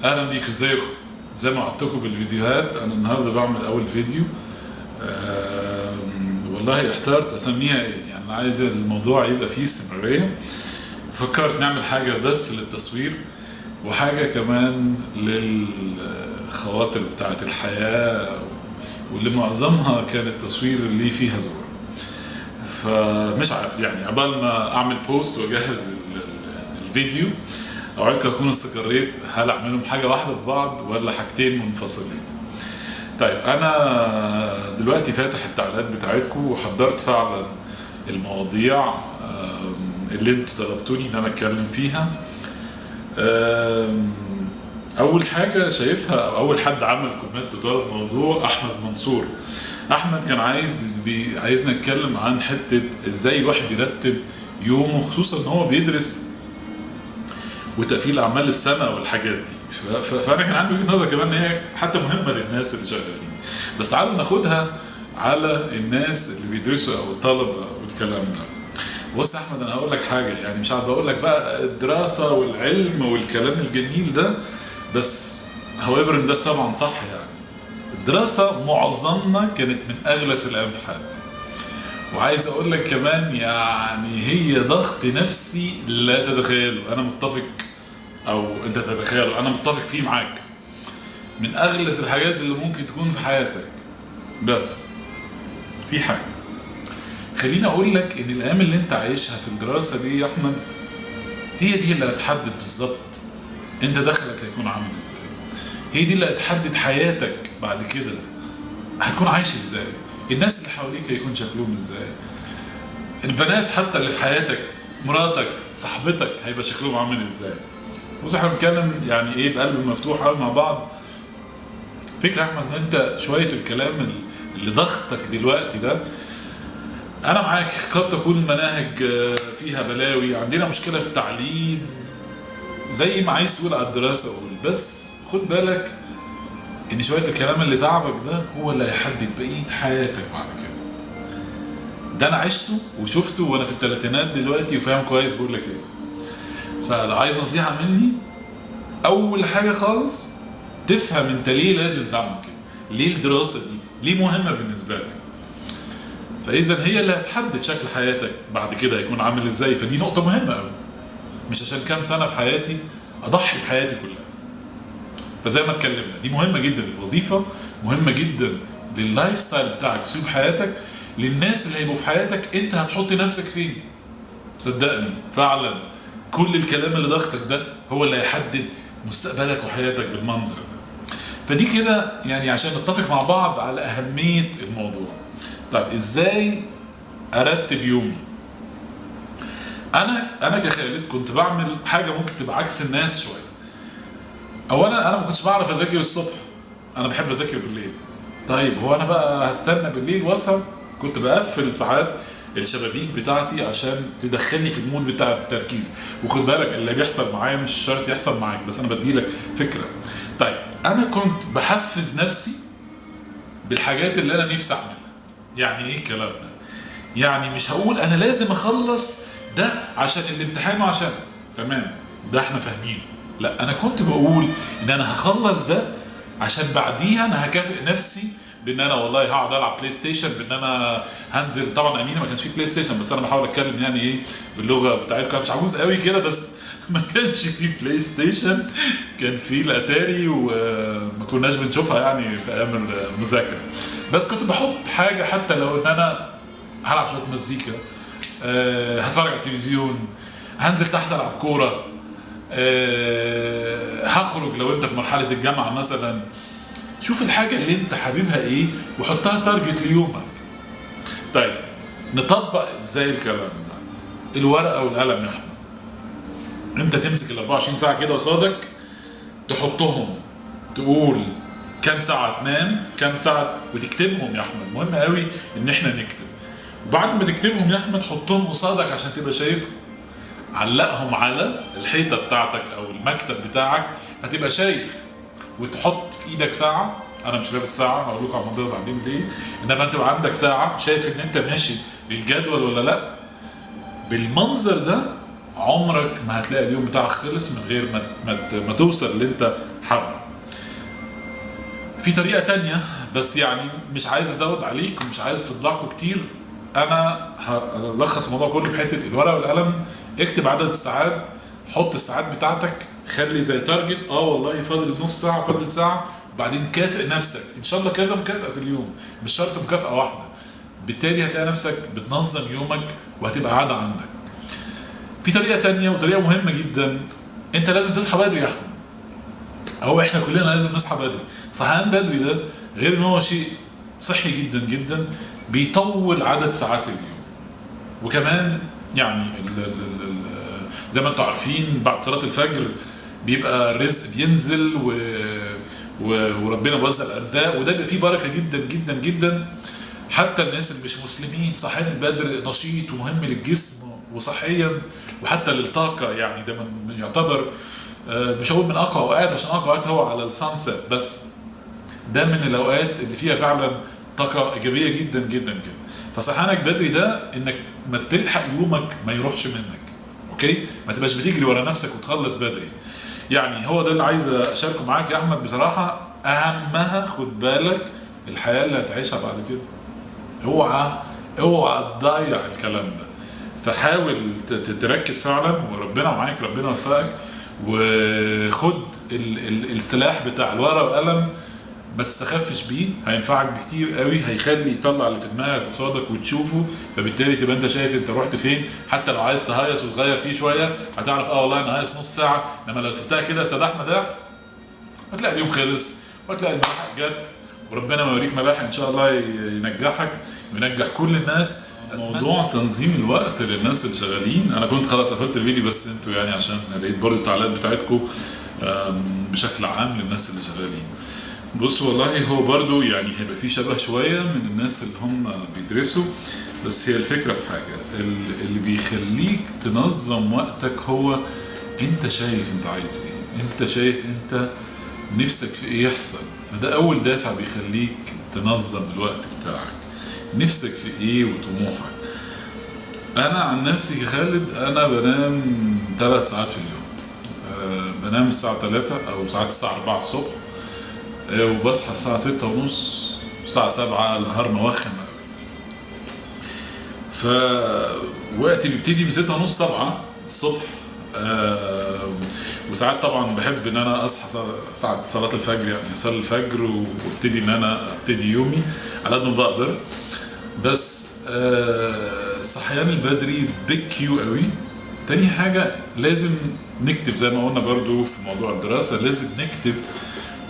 اهلا بيكم، ازيكم؟ زي ما وعدتكم بالفيديوهات، انا النهارده بعمل اول فيديو. والله احترت اسميها ايه، يعني انا عايز الموضوع يبقى فيه استمراريه. فكرت نعمل حاجه بس للتصوير وحاجه كمان للخواطر بتاعه الحياه، واللي معظمها كان التصوير اللي فيها دور. فمش عارف يعني عبال ما اعمل بوست واجهز الفيديو اوعدكم اكون استقريت هل اعملهم حاجه واحده في بعض ولا حاجتين منفصلين. طيب انا دلوقتي فاتح التعليقات بتاعتكم وحضرت فعلا المواضيع اللي انتوا طلبتوني ان انا اتكلم فيها. اول حاجه شايفها او اول حد عمل كومنت وطلب موضوع احمد منصور. احمد كان عايزنا نتكلم عن حته ازاي الواحد يرتب يومه، خصوصا ان هو بيدرس وتقفيل اعمال السنه والحاجات دي. فانا كان عندي وجهه نظر كمان ان هي حتى مهمه للناس اللي شغالين، بس تعالوا ناخدها على الناس اللي بيدرسوا او الطلبه والكلام ده. بص يا احمد، انا هقول لك حاجه، يعني مش عارف اقول لك بقى الدراسه والعلم والكلام الجميل ده، بس هوايفر ان ده طبعا صح. يعني الدراسه معظمنا كانت من اغلس الايام في حياتنا، وعايز اقول لك كمان يعني هي ضغط نفسي لا تتخيله. انا متفق او انت تتخيله، انا متفق فيه معاك. من اغلس الحاجات اللي ممكن تكون في حياتك. بس في حاجه خليني اقول لك ان الايام اللي انت عايشها في الدراسه دي يا احمد هي دي اللي هتحدد بالظبط انت دخلك هيكون عامل ازاي. هي دي اللي هتحدد حياتك بعد كده هتكون عايش ازاي، الناس اللي حواليك هيكون شكلهم ازاي، البنات حتى اللي في حياتك، مراتك، صاحبتك، هيبقى شكلهم عامل ازاي. بص احنا بنتكلم يعني ايه بقلب مفتوح قوي مع بعض. فكرة يا احمد ان انت شويه الكلام اللي ضغطك دلوقتي ده، انا معاك. قد تكون المناهج فيها بلاوي، عندنا مشكله في التعليم زي ما عايز تقول على الدراسه قول، بس خد بالك ان شويه الكلام اللي تعبك ده هو اللي هيحدد بقيه حياتك بعد كده. ده انا عشته وشفته وانا في الثلاثينات دلوقتي وفاهم كويس بقول لك ايه. فلو عايز نصيحه مني، اول حاجه خالص تفهم انت ليه لازم تعمل كده، ليه الدراسه دي ليه مهمه بالنسبه لك. فاذا هي اللي هتحدد شكل حياتك بعد كده هيكون عامل ازاي. فدي نقطه مهمه قوي، مش عشان كام سنه في حياتي اضحي بحياتي كلها. فزي ما اتكلمنا دي مهمه جدا للوظيفه، مهمه جدا لللايف ستايل بتاعك، اسلوب حياتك، للناس اللي هيبقوا في حياتك، انت هتحط نفسك فين. صدقني فعلا كل الكلام اللي ضغطك ده هو اللي هيحدد مستقبلك وحياتك بالمنظر ده. فدي كده يعني عشان نتفق مع بعض على أهمية الموضوع. طيب ازاي ارتب يومي؟ انا كخالد كنت بعمل حاجة ممكن تبقى عكس الناس شوية. اولا انا ما كنتش بعرف اذاكر الصبح، انا بحب اذاكر بالليل. طيب هو انا بقى هستنى بالليل واسهر؟ كنت بقفل ساعات الشبابيك بتاعتي عشان تدخلني في المود بتاع التركيز. وخد بالك اللي بيحصل معايا مش شرط يحصل معاك، بس انا بديلك فكره. طيب انا كنت بحفز نفسي بالحاجات اللي انا نفسي اعملها. يعني ايه الكلام ده؟ يعني مش هقول انا لازم اخلص ده عشان الامتحان وعشان تمام ده احنا فاهمين. لا، انا كنت بقول ان انا هخلص ده عشان بعديها انا هكافئ نفسي بان انا والله هقعد العب بلاي ستيشن، بان انا هنزل. طبعا امينه ما كانش فيه بلاي ستيشن، بس انا بحاول اتكلم يعني ايه باللغه بتاعتكم. انا مش عجوز قوي كده، بس ما كانش فيه بلاي ستيشن، كان فيه الاتاري وما كناش بنشوفها يعني في ايام المذاكره. بس كنت بحط حاجه حتى لو ان انا هلعب شويه مزيكا، هتفرج على التلفزيون، هنزل تحت العب كوره، هخرج لو انت في مرحله الجامعه مثلا. شوف الحاجه اللي انت حاببها ايه وحطها تارجت ليومك. طيب نطبق ازاي الكلام ده؟ الورقه والقلم يا احمد. انت تمسك ال 24 ساعه كده قصادك، تحطهم، تقول كام ساعه تنام، كام ساعه، وتكتبهم يا احمد. مهم قوي ان احنا نكتب. وبعد ما تكتبهم يا احمد حطهم قصادك عشان تبقى شايفهم. علقهم على الحيطه بتاعتك او المكتب بتاعك فتبقى شايف. وتحط في ايدك ساعه. انا مش لابس ساعه، هقول لكم على الموضوع ده بعدين ليه. انما انت بقى عندك ساعه شايف ان انت ماشي للجدول ولا لا. بالمنظر ده عمرك ما هتلاقي اليوم بتاعك خلص من غير ما توصل اللي انت حابه. في طريقة تانية بس يعني مش عايز ازود عليك ومش عايز اصدعكم كتير، انا هلخص الموضوع كله في حتة الورقة والقلم. اكتب عدد الساعات، حط الساعات بتاعتك، خلي زي تارجت، والله فاضل نص ساعة، فاضل ساعة، بعدين كافئ نفسك ان شاء الله كذا مكافأة في اليوم، مش شرط مكافأة واحدة. بالتالي هتلاقي نفسك بتنظم يومك وهتبقى عادة عندك. في طريقة تانية وطريقة مهمة جدا، انت لازم تصحى بدري يا احمد، او احنا كلنا لازم نصحى بدري. صحيان بدري ده غير ان هو شيء صحي جدا جدا، بيطول عدد ساعات اليوم. وكمان يعني زي ما انتم عارفين بعد صلاة الفجر بيبقى الرزق بينزل وربنا بيوزع الارزاق، وده بيبقى فيه بركة جدا جدا جدا. حتى الناس اللي مش مسلمين صحيان البدر نشيط ومهم للجسم وصحيا وحتى للطاقة، يعني ده من يعتبر مش هقول من اقوى اوقات عشان اقوى اوقات هو على السانسيت، بس ده من الاوقات اللي فيها فعلا طاقه ايجابيه جدا جدا جدا. فصحيانك بدري ده انك ما تلحق يومك ما يروحش منك، اوكي؟ ما تبقاش بتجري ورا نفسك وتخلص بدري. يعني هو ده اللي عايز اشاركه معاك يا احمد بصراحه. اهمها خد بالك الحياه اللي هتعيشها بعد كده، اوعى تضيع الكلام ده. فحاول تركز فعلا وربنا معاك، ربنا يوفقك. وخد السلاح بتاع الورقه والقلم، ما تستخفش بيه، هينفعك بكتير قوي، هيخلي يطلع اللي في دماغك قصادك وتشوفه، فبالتالي تبقى انت شايف انت رحت فين. حتى لو عايز تهيص وتغير فيه شويه هتعرف والله انا هيص نص ساعه، انما لو سبتها كده سداح مداح هتلاقي اليوم خلص وهتلاقي الملاحق جت، وربنا ما يوريك ملاحق ان شاء الله ينجحك وينجح كل الناس. موضوع تنظيم الوقت للناس اللي شغالين، انا كنت خلاص قفلت الفيديو بس انتوا يعني عشان لقيت برضه التعليقات بتاعتكم بشكل عام للناس اللي شغالين. بصوا والله هو برضو يعني هيبقى في شبه شوية من الناس اللي هم بيدرسوا، بس هي الفكرة في حاجة اللي بيخليك تنظم وقتك هو انت شايف انت عايز ايه، انت شايف انت نفسك في ايه يحصل. فده اول دافع بيخليك تنظم الوقت بتاعك، نفسك في ايه وطموحك. انا عن نفسي كخالد انا بنام 3 ساعات في اليوم، بنام الساعة 3 او ساعات الساعة 4 الصبح، وبصحى الساعة 6:30 الساعة 7 النهار موخم. فوقتي بيبتدي من 6:30 7 الصبح. وساعات طبعا بحب ان انا اصحى ساعة صلاة الفجر، يعني اصلي الفجر وابتدي ان انا ابتدي يومي على قد ما بقدر. بس الصحيان البدري بيج كيو قوي. تاني حاجة لازم نكتب زي ما قلنا برضو في موضوع الدراسة، لازم نكتب،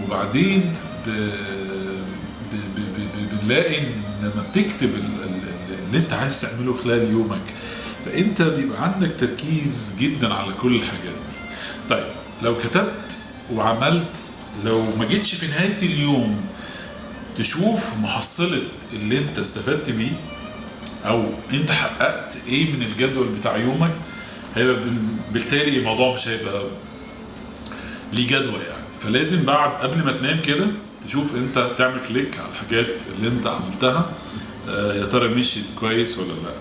وبعدين بنلاقي لما بتكتب اللي انت عايز تعمله خلال يومك فانت بيبقى عندك تركيز جدا على كل الحاجات دي. طيب لو كتبت وعملت، لو ما جيتش في نهاية اليوم تشوف محصلة اللي انت استفدت بيه او انت حققت ايه من الجدول بتاع يومك، هيبقى بالتالي الموضوع مش هيبقى ليه جدوى يعني. فلازم بعد قبل ما تنام كده تشوف انت تعمل كليك على الحاجات اللي انت عملتها، يا ترى مشيت كويس ولا لا.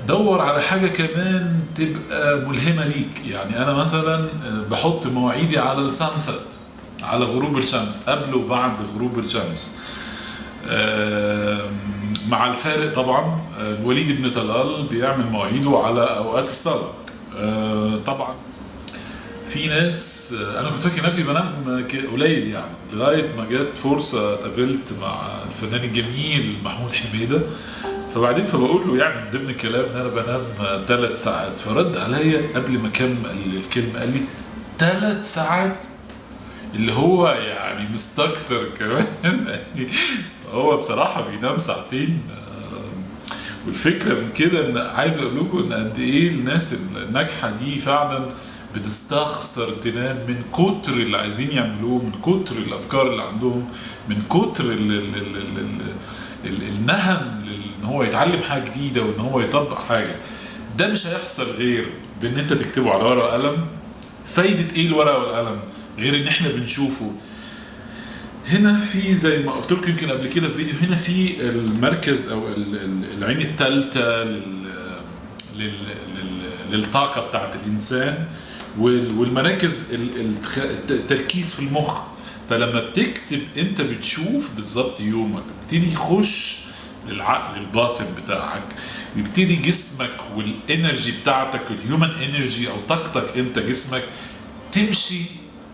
دور على حاجة كمان تبقى ملهمة ليك. يعني انا مثلا بحط مواعيدي على السانسيت، على غروب الشمس، قبل وبعد غروب الشمس، مع الفارق طبعا. الوليد بن طلال بيعمل مواعيده على اوقات الصلاة. طبعا في ناس، انا كنت فاكر نفسي بنام قليل يعني، لغايه ما جت فرصه اتقابلت مع الفنان الجميل محمود حميده، فبعدين فبقول له يعني من ضمن الكلام ان انا بنام 3 ساعات، فرد عليا قبل ما اكمل الكلمه قال لي 3 ساعات، اللي هو يعني مستكتر كمان يعني هو بصراحه بينام 2 ساعتين. والفكره من كده ان عايز اقول لكم ان قد ايه الناس الناجحه دي فعلا بتستخسر تنام من كتر اللي عايزين يعملوه، من كتر الافكار اللي عندهم، من كتر النهم ان هو يتعلم حاجه جديده وان هو يطبق حاجه. ده مش هيحصل غير بان انت تكتبه على ورقه وقلم. فايده ايه الورقه والقلم غير ان احنا بنشوفه؟ هنا في زي ما قلت لكم يمكن قبل كده في فيديو، هنا في المركز او العين الثالثه للطاقة بتاعت الإنسان، والمراكز التركيز في المخ. فلما بتكتب انت بتشوف بالظبط يومك، بتبتدي يخش للعقل الباطن بتاعك، يبتدي جسمك والانرجي بتاعتك الهيومن انرجي او طاقتك انت جسمك تمشي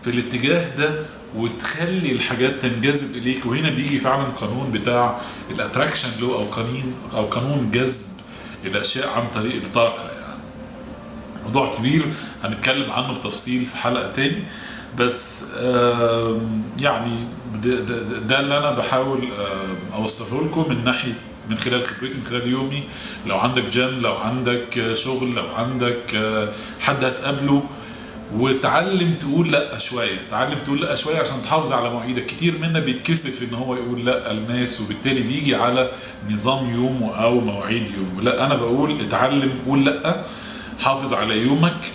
في الاتجاه ده وتخلي الحاجات تنجذب اليك. وهنا بيجي فعلا القانون بتاع الاتراكشن لو او قانون جذب الاشياء عن طريق الطاقه. يعني موضوع كبير هنتكلم عنه بتفصيل في حلقه تاني، بس يعني ده اللي انا بحاول اوصله لكم من ناحيه، من خلال خبرتي، من خلال يومي. لو عندك جيم، لو عندك شغل، لو عندك حد هتقابله، وتعلم تقول لا شويه، تعلم تقول لا شويه عشان تحافظ على مواعيدك. كتير منا بيتكسف ان هو يقول لا للناس، وبالتالي بيجي على نظام يومه او مواعيد يومه. لا، انا بقول اتعلم قول لا، حافظ على يومك،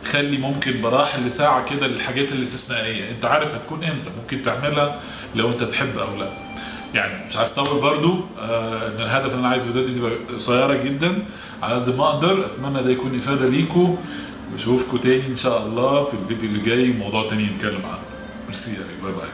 خلي ممكن براحل لساعة كده للحاجات الاستثنائية انت عارف هتكون امتى ممكن تعملها لو انت تحب او لا. يعني مش عايز اطول برضو، ان الهدف اللي انا عايز فيديوهاتي تبقى قصيرة جدا على قد ما اقدر. اتمنى ده يكون افادة ليكم، واشوفكم تاني ان شاء الله في الفيديو اللي جاي موضوع تاني نتكلم عنه. ميرسي، باي باي.